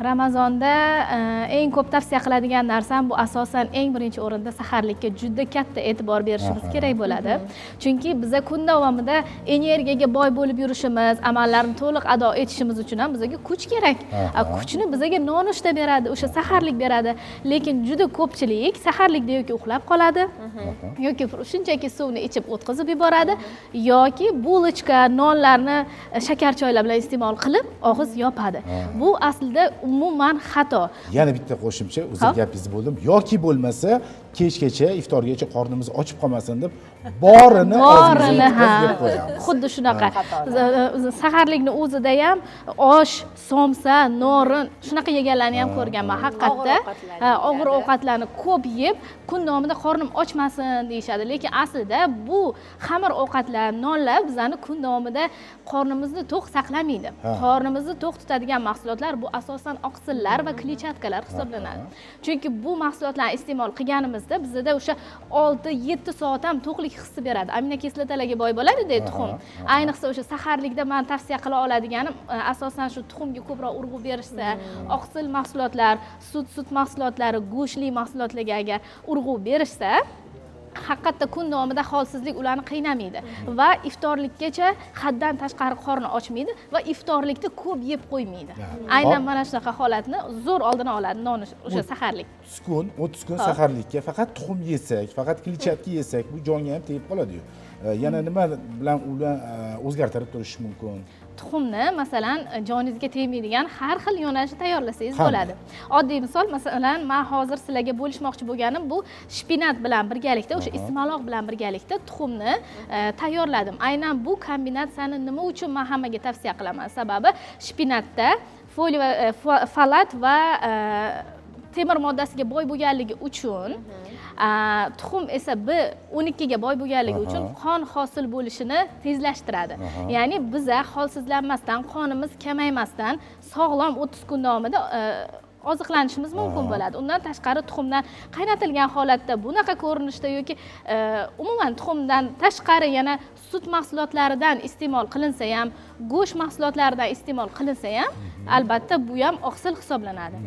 Ramazonda eng ko'p tavsiya qiladigan narsam bu asosan eng birinchi o'rinda saharlikka juda katta e'tibor berishimiz kerak bo'ladi. Chunki biza kun davomida energiyaga boy bo'lib yurishimiz, amallarni to'liq ado etishimiz uchun ham bizga kuch kerak. Kuchni bizga nonushta beradi, o'sha saharlik beradi. Lekin juda ko'pchilik saharlikda yoki uxlab qoladi, yoki shunchaki suvni ichib o'tkazib yuboradi, yoki bulochka, nonlarni shakar choylar bilan iste'mol qilib og'iz yopadi. Bu aslida umuman xato. Yana bitta qo'shimcha, o'zim gapingizni bo'ldim. Yoki bo'lmasa, kechgacha, iftorgacha qornimiz ochib qolmasin deb borini yeb qo'yamiz. Xuddi shunaqa. Saharlikni o'zida ham osh, somsa, norin shunaqa yeganlarni ham ko'rganman. Haqiqatda og'ir ovqatlarni ko'p yeb, kun davomida qornim ochmasin deyshadi. Lekin aslida bu xamir ovqatlar, nonlar bizani kun davomida qornimizni to'q saqlamaydi. Qornimizni to'q tutadigan mahsulotlar bu asosan oqsillar va kletchatkalar hisoblanadi. Chunki bu mahsulotlarni iste'mol qilganimizda bizda o'sha 6-7 soat ham to'qlik hissi beradi. Aminokislotalarga boy bo'ladi-da tuxum. Ayniqsa o'sha saharlikda men tavsiya qila oladiganim asosan shu tuxumga ko'proq urg'u berishsa, oqsil mahsulotlar, sut mahsulotlari, go'shtli mahsulotlarga agar urg'u berishsa, haqiqatda kun davomida holsizlik ularni qiynamaydi va iftorlikkacha haddan tashqari qorni ochmaydi va iftorlikda ko'p yeb qo'ymaydi. Aynan mana shunaqa holatni zo'r oldini oladi o'sha saharlik. 30 kun saharlikka faqat tuxum yesak, faqat kletchatka yesak, bu jonga ham tegib qoladi-yu. Yana nima bilan o'zgartirib turish mumkin? Tuxumni masalan joningizga tegmaydigan har xil yo'nalishda tayyorlasangiz bo'ladi. Oddiy misol, masalan, men hozir sizlarga bo'lishmoqchi bo'lganim bu shpinat bilan birgalikda, o'sha ismaloq bilan birgalikda tuxumni tayyorladim. Aynan bu kombinatsiyani nima uchun men hammaga tavsiya qilaman? Sababi shpinatda folat va temir moddasiga boy bo'lganligi uchun, tuxum esa B12 ga boy bo'lganligi uchun qon hosil bo'lishini tezlashtiradi. Ya'ni biza holsizlanmasdan, qonimiz kamaymasdan sog'lom 30 kun davomida oziqlanishimiz mumkin bo'ladi. Undan tashqari tuxumdan qaynatilgan holatda bunaqa ko'rinishda yoki umuman tuxumdan tashqari yana sut mahsulotlaridan iste'mol qilinsa ham, go'sht mahsulotlaridan iste'mol qilinsa ham, albatta bu ham oqsil hisoblanadi.